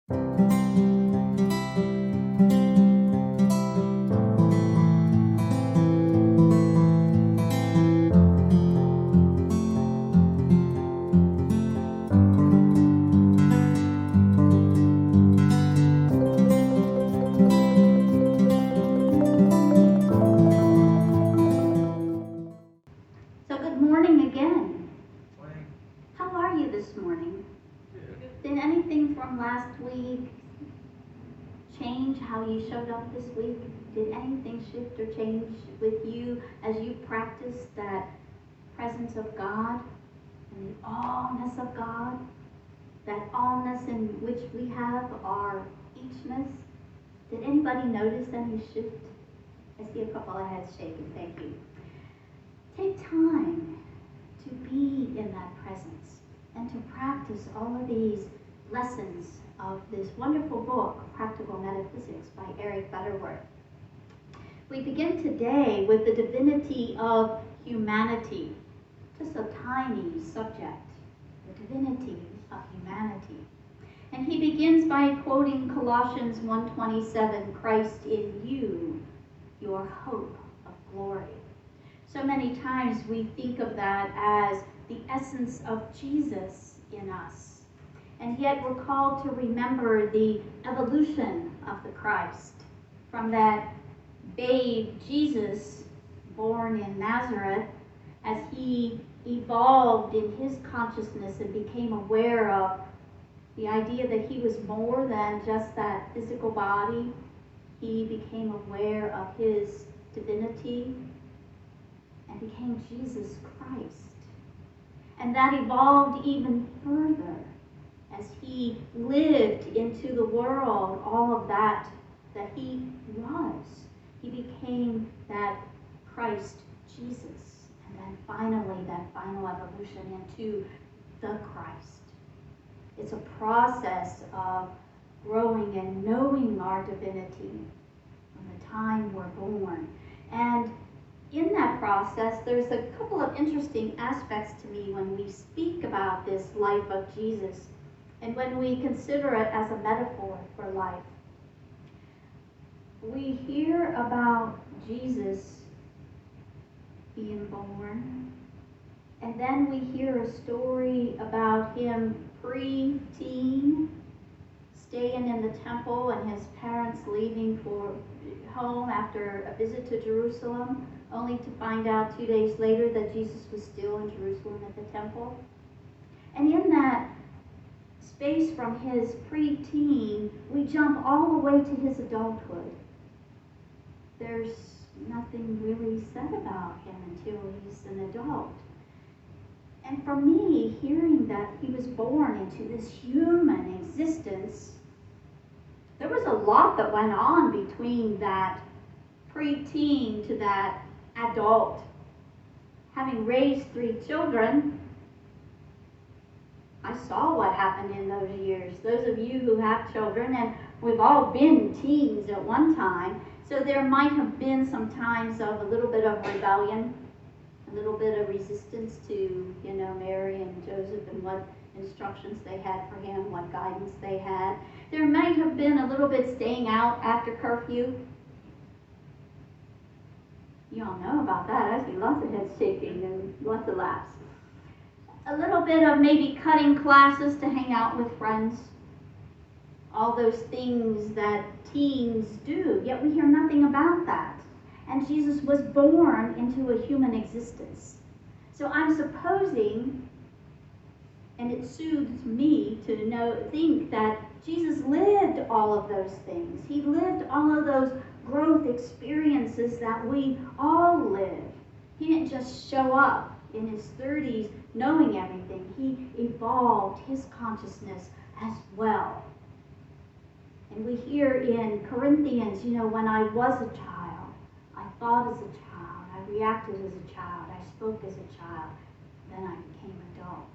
So good morning again. Morning. How are you this morning? Did anything from last week change how you showed up this week? Did anything shift or change with you as you practiced that presence of God and the allness of God? That allness in which we have our eachness? Did anybody notice any shift? I see a couple of heads shaking. Thank you. Take time to be in that presence and to practice all of these lessons of this wonderful book, Practical Metaphysics by Eric Butterworth. We begin today with the Divinity of Humanity, just a tiny subject, the Divinity of Humanity. And he begins by quoting Colossians 1:27, Christ in you, your hope of glory. So many times we think of that as the essence of Jesus in us. And yet we're called to remember the evolution of the Christ from that babe Jesus born in Nazareth as he evolved in his consciousness and became aware of the idea that he was more than just that physical body. He became aware of his divinity and became Jesus Christ. And that evolved even further as he lived into the world all of that he was. He became that Christ Jesus. And then finally, that final evolution into the Christ. It's a process of growing and knowing our divinity from the time we're born. And in that process, there's a couple of interesting aspects to me when we speak about this life of Jesus and when we consider it as a metaphor for life. We hear about Jesus being born, and then we hear a story about him pre-teen, staying in the temple and his parents leaving for home after a visit to Jerusalem, only to find out 2 days later that Jesus was still in Jerusalem at the temple. And in that space from his pre-teen, we jump all the way to his adulthood. There's nothing really said about him until he's an adult. And for me, hearing that he was born into this human existence, there was a lot that went on between that pre-teen to that adult. Having raised 3 children, I saw what happened in those years. Those of you who have children, and we've all been teens at one time, so there might have been some times of a little bit of rebellion, a little bit of resistance to, Mary and Joseph and what instructions they had for him, what guidance they had. There might have been a little bit staying out after curfew. You all know about that. I see lots of heads shaking and lots of laughs. A little bit of maybe cutting classes to hang out with friends. All those things that teens do, yet we hear nothing about that. And Jesus was born into a human existence. So I'm supposing, and it soothes me to think that Jesus lived all of those things. He lived all of those growth experiences that we all live. He didn't just show up in his 30s knowing everything. He evolved his consciousness as well. And we hear in Corinthians, when I was a child, I thought as a child, I reacted as a child, I spoke as a child, then I became adult.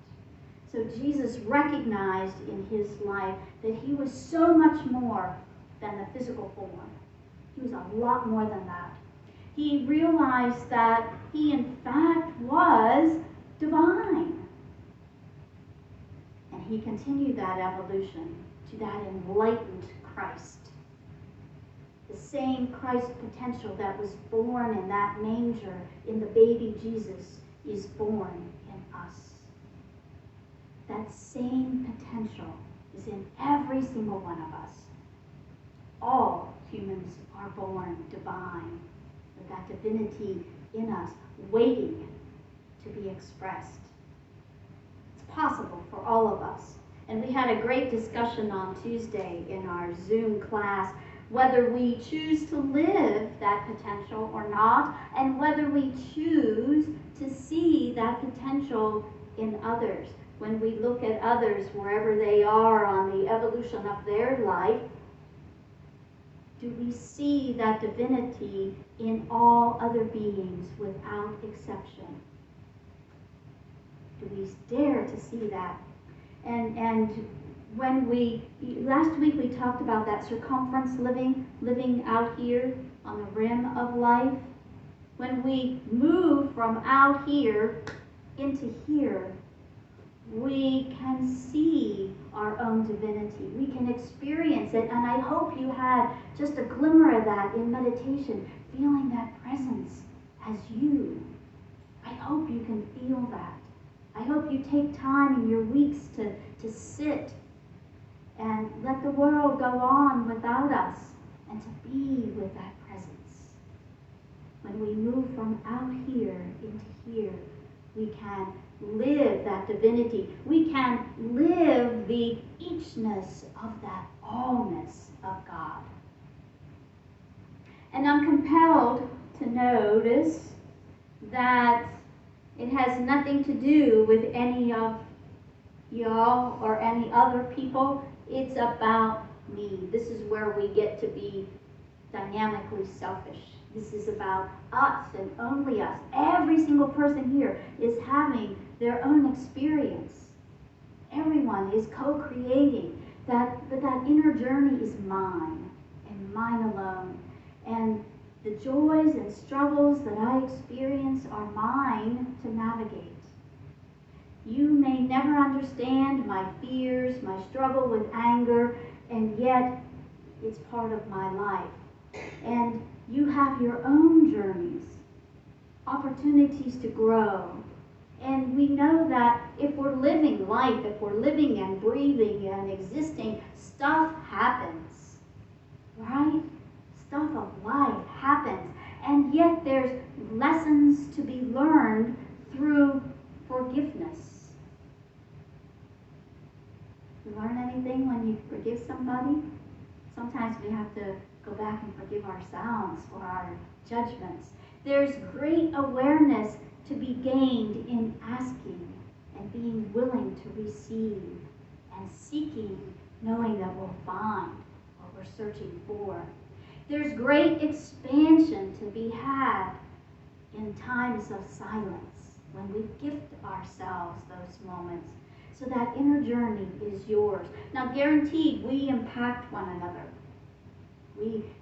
So Jesus recognized in his life that he was so much more than the physical form. He was a lot more than that. He realized that he in fact was divine. And he continued that evolution to that enlightened Christ. The same Christ potential that was born in that manger in the baby Jesus is born in us. That same potential is in every single one of us. All humans are born divine, with that divinity in us waiting to be expressed. It's possible for all of us. And we had a great discussion on Tuesday in our Zoom class, whether we choose to live that potential or not, and whether we choose to see that potential in others. When we look at others, wherever they are on the evolution of their life, do we see that divinity in all other beings without exception? Do we dare to see that? And when last week we talked about that circumference living out here on the rim of life. When we move from out here into here, we can see our own divinity. We can experience it, and I hope you had just a glimmer of that in meditation, feeling that presence as you. I hope you can feel that. I hope you take time in your weeks to sit and let the world go on without us and to be with that presence. When we move from out here into here, we can live that divinity. We can live the eachness of that allness of God. And I'm compelled to notice that it has nothing to do with any of y'all or any other people. It's about me. This is where we get to be dynamically selfish. This is about us and only us. Every single person here is having their own experience. Everyone is co-creating. But that inner journey is mine and mine alone. And the joys and struggles that I experience are mine to navigate. You may never understand my fears, my struggle with anger, and yet it's part of my life. And you have your own journeys, opportunities to grow. And we know that if we're living life, if we're living and breathing and existing, stuff happens, right? Stuff of life happens. And yet there's lessons to be learned through forgiveness. You learn anything when you forgive somebody? Sometimes we have to go back and forgive ourselves for our judgments. There's great awareness to be gained in asking and being willing to receive and seeking, knowing that we'll find what we're searching for. There's great expansion to be had in times of silence when we gift ourselves those moments. So that inner journey is yours. Now, guaranteed, we impact one another.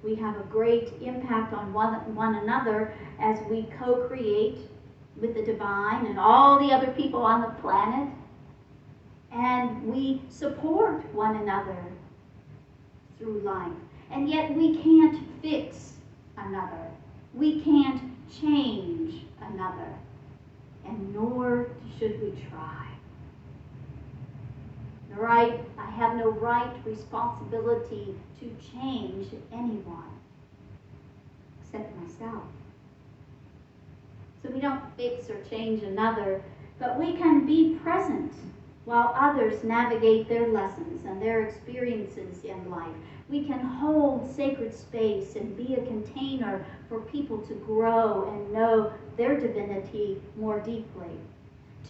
We have a great impact on one another as we co-create with the divine and all the other people on the planet. And we support one another through life. And yet we can't fix another. We can't change another. And nor should we try. Right? I have no right, responsibility to change anyone except myself. So we don't fix or change another, but we can be present while others navigate their lessons and their experiences in life. We can hold sacred space and be a container for people to grow and know their divinity more deeply,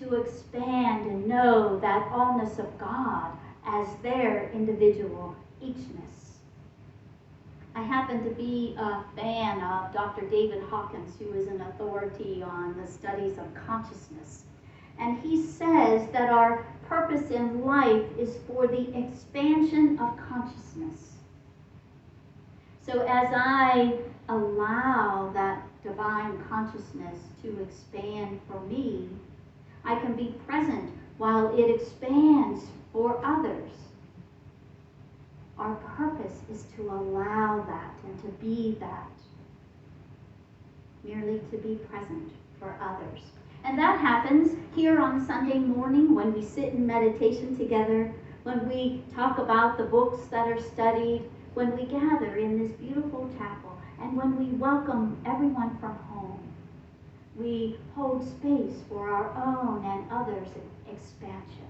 to expand and know that allness of God as their individual eachness. I happen to be a fan of Dr. David Hawkins, who is an authority on the studies of consciousness. And he says that our purpose in life is for the expansion of consciousness. So as I allow that divine consciousness to expand for me, I can be present while it expands for others. our purpose is to allow that and to be that, merely to be present for others. And that happens here on Sunday morning when we sit in meditation together, when we talk about the books that are studied, when we gather in this beautiful chapel, and when we welcome everyone from home. We hold space for our own and others' expansion.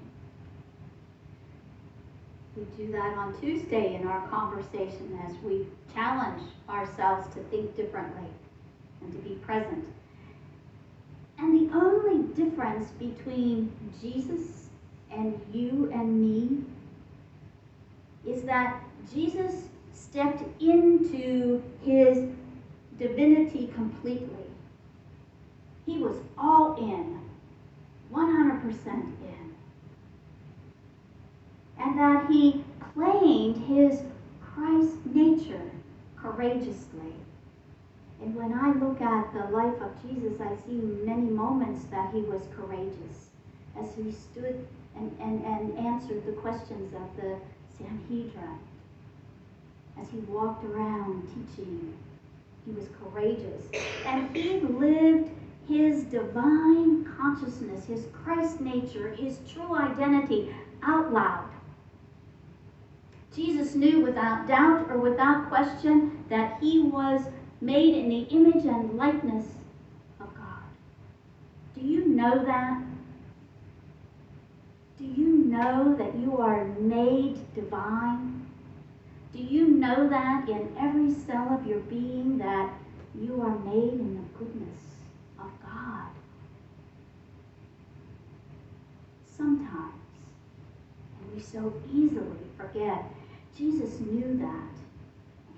We do that on Tuesday in our conversation as we challenge ourselves to think differently and to be present. And the only difference between Jesus and you and me is that Jesus stepped into his divinity completely. He was all in, 100% in. And that he claimed his Christ nature courageously. And when I look at the life of Jesus, I see many moments that he was courageous as he stood and answered the questions of the Sanhedrin. As he walked around teaching, he was courageous. And he lived his divine consciousness, his Christ nature, his true identity out loud. Jesus knew without doubt or without question that he was made in the image and likeness of God. Do you know that? Do you know that you are made divine? Do you know that in every cell of your being that you are made in the goodness of God? Sometimes, and we so easily forget, Jesus knew that.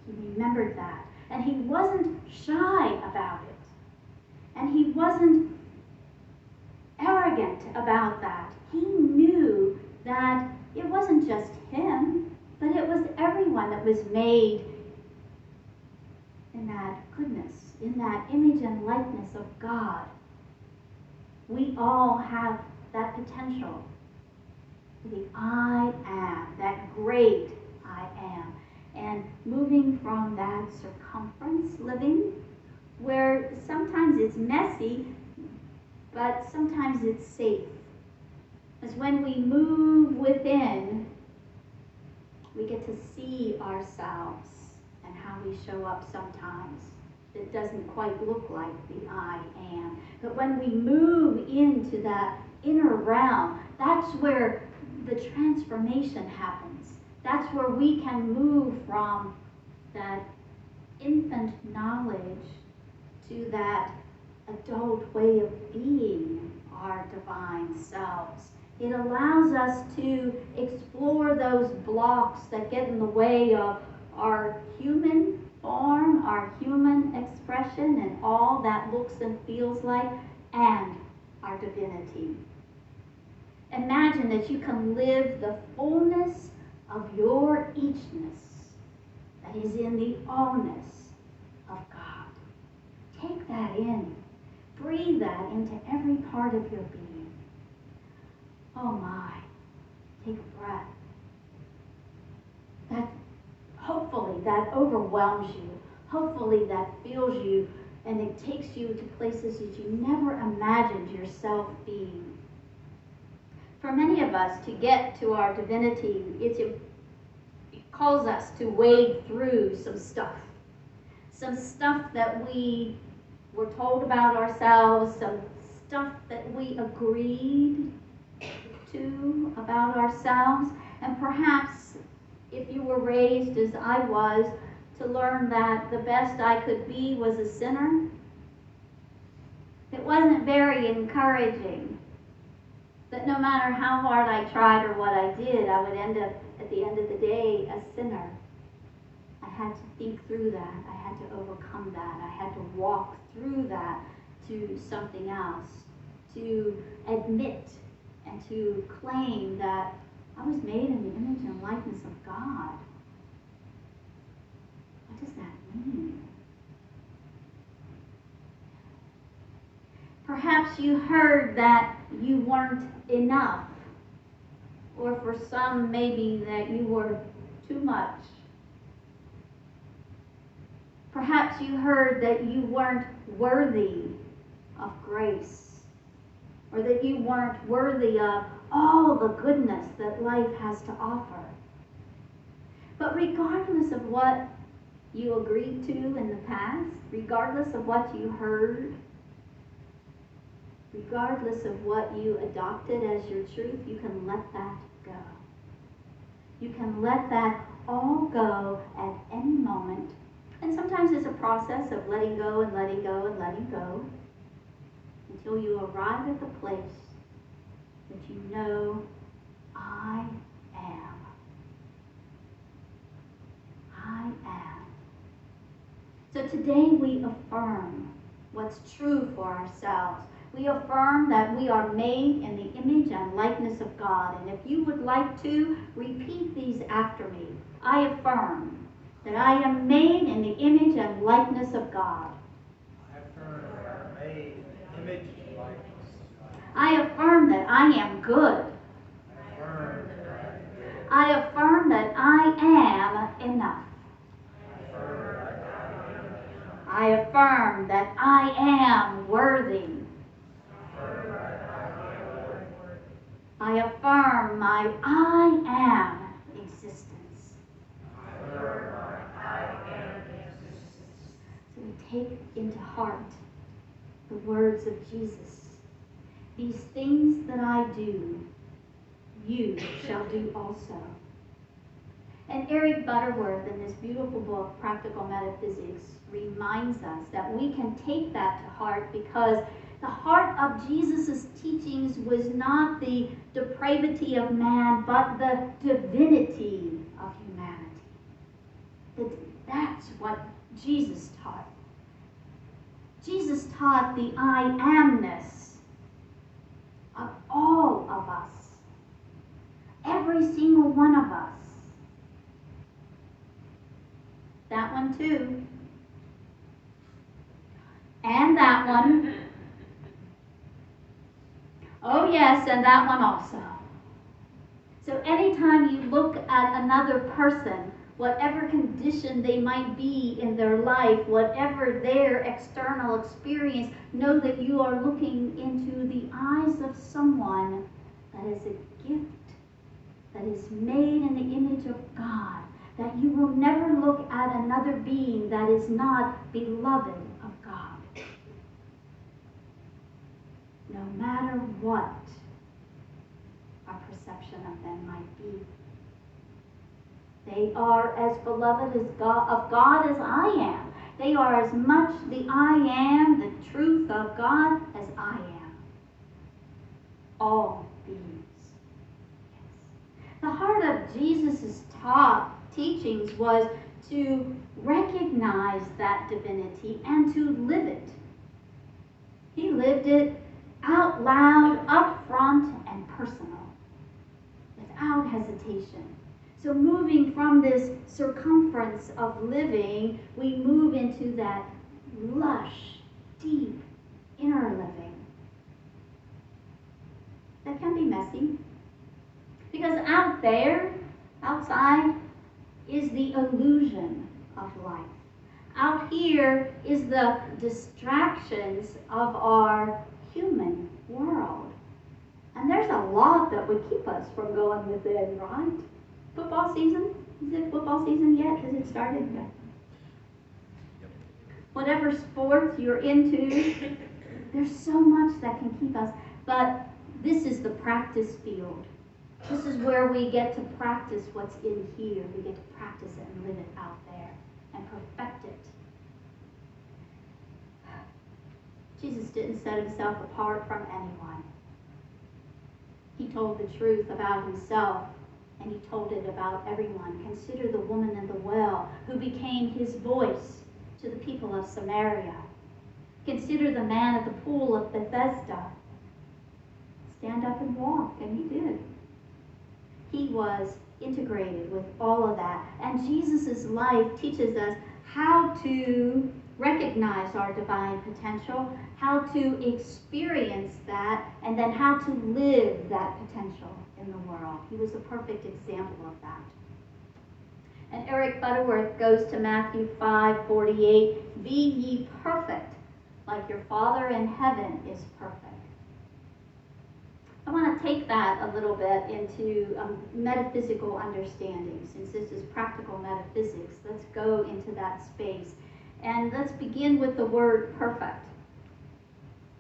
He remembered that. And he wasn't shy about it. And he wasn't arrogant about that. He knew that it wasn't just him, but it was everyone that was made in that goodness, in that image and likeness of God. We all have that potential. The I am, that great I am. And moving from that circumference living, where sometimes it's messy, but sometimes it's safe. Because when we move within, we get to see ourselves and how we show up sometimes. It doesn't quite look like the I am. But when we move into that inner realm, that's where the transformation happens. That's where we can move from that infant knowledge to that adult way of being our divine selves. It allows us to explore those blocks that get in the way of our human form, our human expression, and all that looks and feels like, and our divinity. Imagine that you can live the fullness of your eachness that is in the allness of God. Take that in. Breathe that into every part of your being. Oh my. Take a breath. That hopefully that overwhelms you. Hopefully that fills you and it takes you to places that you never imagined yourself being. For many of us, to get to our divinity, it calls us to wade through some stuff. Some stuff that we were told about ourselves, some stuff that we agreed to about ourselves. And perhaps if you were raised as I was, to learn that the best I could be was a sinner, it wasn't very encouraging. That no matter how hard I tried or what I did, I would end up, at the end of the day, a sinner. I had to think through that. I had to overcome that. I had to walk through that to something else. To admit and to claim that I was made in the image and likeness of God. What does that mean? Perhaps you heard that you weren't enough. Or for some, maybe that you were too much. Perhaps you heard that you weren't worthy of grace, or that you weren't worthy of all the goodness that life has to offer. But regardless of what you agreed to in the past, regardless of what you heard, regardless of what you adopted as your truth, you can let that go. You can let that all go at any moment. And sometimes it's a process of letting go and letting go and letting go until you arrive at the place that you know, I am. I am. So today we affirm what's true for ourselves. We affirm that we are made in the image and likeness of God. And if you would like to, repeat these after me. I affirm that I am made in the image and likeness of God. I affirm that I am made in the image and likeness of God. I affirm that I am good. I affirm that I am good. I affirm that I am enough. I affirm that I am worthy. I affirm my I am existence. So we take into heart the words of Jesus. These things that I do, you shall do also. And Eric Butterworth, in this beautiful book, Practical Metaphysics, reminds us that we can take that to heart because the heart of Jesus' teachings was not the depravity of man, but the divinity of humanity. That's what Jesus taught. Jesus taught the I amness of all of us. Every single one of us. That one too. And that one. Oh yes, and that one also. So anytime you look at another person, whatever condition they might be in their life, whatever their external experience, know that you are looking into the eyes of someone that is a gift, that is made in the image of God, that you will never look at another being that is not beloved of God. No matter what our perception of them might be. They are as beloved of God as I am. They are as much the I am, the truth of God, as I am. All beings. Yes. The heart of Jesus' teachings was to recognize that divinity and to live it. He lived it out loud, up front, and personal, without hesitation. So moving from this circumference of living, we move into that lush, deep, inner living. That can be messy. Because out there, outside, is the illusion of life. Out here is the distractions of our human world. And there's a lot that would keep us from going within, right? Football season? Is it football season yet? Has it started yet? Whatever sports you're into, there's so much that can keep us. But this is the practice field. This is where we get to practice what's in here. We get to practice it and live it out there and perfect it. Jesus didn't set himself apart from anyone. He told the truth about himself, and he told it about everyone. Consider the woman at the well who became his voice to the people of Samaria. Consider the man at the pool of Bethesda. Stand up and walk, and he did. He was integrated with all of that. And Jesus' life teaches us how to recognize our divine potential, how to experience that, and then how to live that potential in the world. He was a perfect example of that. And Eric Butterworth goes to Matthew 5:48, be ye perfect, like your Father in heaven is perfect. I want to take that a little bit into metaphysical understanding. Since this is practical metaphysics, let's go into that space. And let's begin with the word perfect.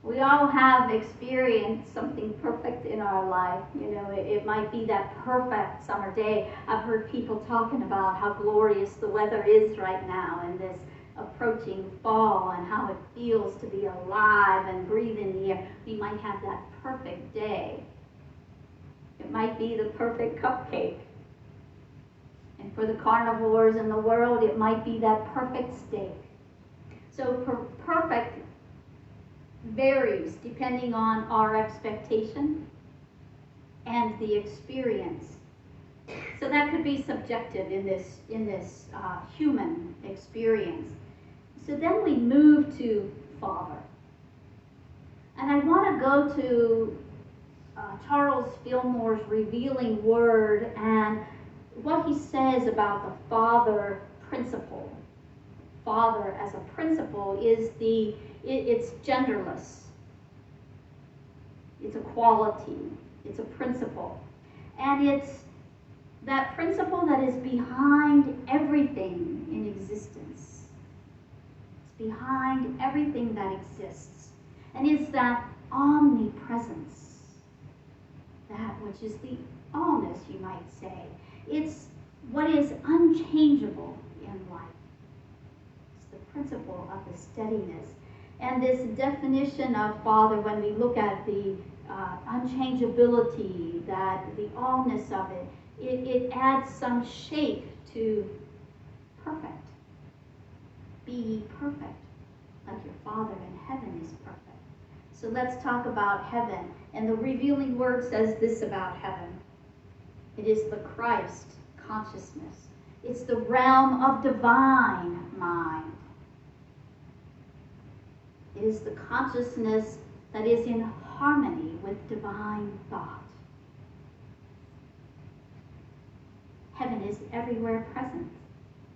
We all have experienced something perfect in our life. You know, it might be that perfect summer day. I've heard people talking about how glorious the weather is right now in this approaching fall and how it feels to be alive and breathe in the air. We might have that perfect day. It might be the perfect cupcake. And for the carnivores in the world, it might be that perfect steak. So perfect varies depending on our expectation and the experience. So that could be subjective in this human experience. So then we move to Father. And I want to go to Charles Fillmore's revealing word and what he says about the Father principle. Father as a principle is it's genderless. It's a quality. It's a principle. And it's that principle that is behind everything in existence. It's behind everything that exists. And it's that omnipresence. That which is the allness, you might say. It's what is unchangeable in life. It's the principle of the steadiness. And this definition of Father, when we look at the unchangeability, that the allness of it, it adds some shape to perfect. Be ye perfect, like your Father in heaven is perfect. So let's talk about heaven. And the revealing word says this about heaven. It is the Christ consciousness. It's the realm of divine mind. It is the consciousness that is in harmony with divine thought. Heaven is everywhere present.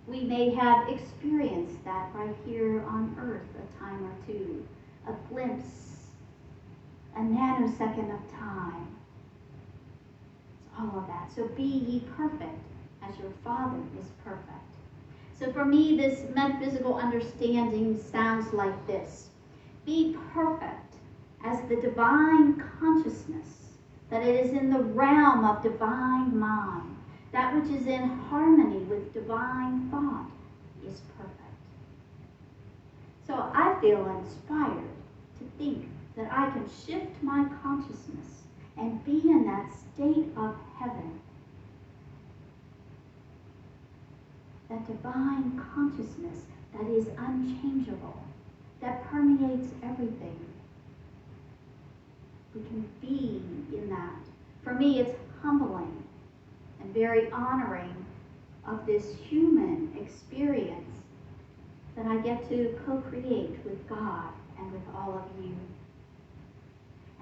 We may have experienced that right here on earth a time or two, a glimpse, a nanosecond of time. It's all of that. So be ye perfect as your Father is perfect. So for me, this metaphysical understanding sounds like this. Be perfect as the divine consciousness, that it is in the realm of divine mind. That which is in harmony with divine thought is perfect. So I feel inspired to think that I can shift my consciousness and be in that state of heaven. That divine consciousness that is unchangeable, that permeates everything. We can be in that. For me, it's humbling and very honoring of this human experience that I get to co-create with God and with all of you.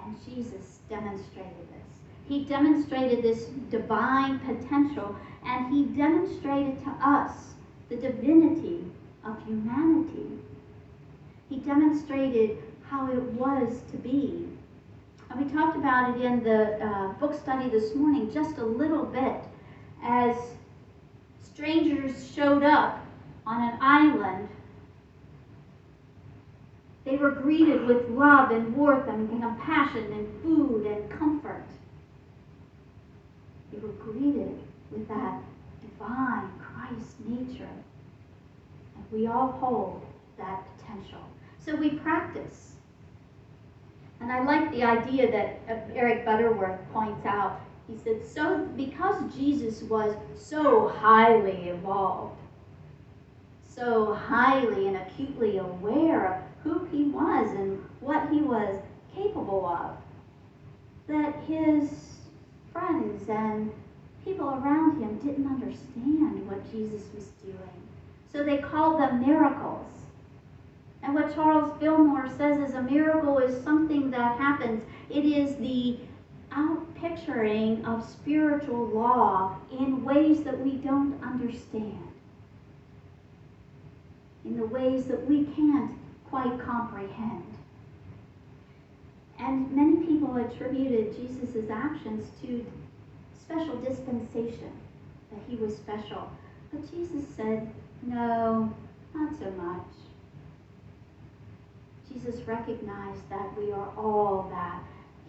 And Jesus demonstrated this. He demonstrated this divine potential, and he demonstrated to us the divinity of humanity. He demonstrated how it was to be. And we talked about it in the book study this morning just a little bit, as strangers showed up on an island. They were greeted with love and warmth and compassion and food and comfort. They were greeted with that divine Christ nature. And we all hold that potential. So we practice. And I like the idea that Eric Butterworth points out. He said, so because Jesus was so highly evolved, so highly and acutely aware of who he was and what he was capable of, that his friends and people around him didn't understand what Jesus was doing. So they called them miracles. And what Charles Fillmore says is a miracle is something that happens. It is the outpicturing of spiritual law in ways that we don't understand, in the ways that we can't quite comprehend. And many people attributed Jesus' actions to special dispensation, that he was special. But Jesus said, no, not so much. Jesus recognized that we are all that.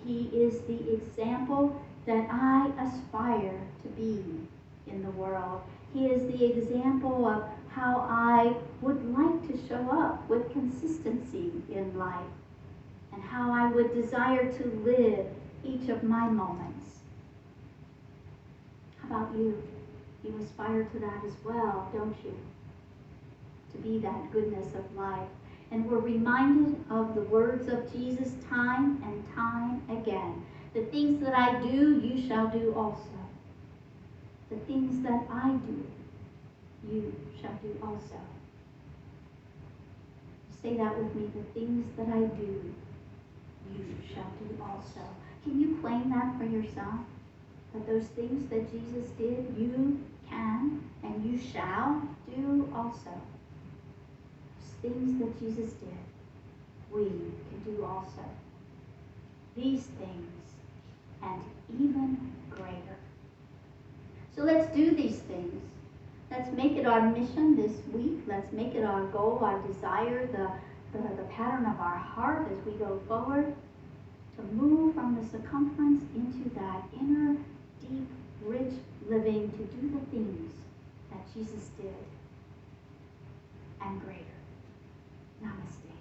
He is the example that I aspire to be in the world. He is the example of how I would like to show up with consistency in life, and how I would desire to live each of my moments. How about you? You aspire to that as well, don't you? To be that goodness of life. And we're reminded of the words of Jesus time and time again. The things that I do, you shall do also. The things that I do, you shall do also. Say that with me. The things that I do, you shall do also. Can you claim that for yourself? That those things that Jesus did, you can and you shall do also. Those things that Jesus did, we can do also. These things and even greater. So let's do these things. Let's make it our mission this week. Let's make it our goal, our desire, the pattern of our heart as we go forward, to move from the circumference into that inner, deep, rich living, to do the things that Jesus did and greater. Namaste.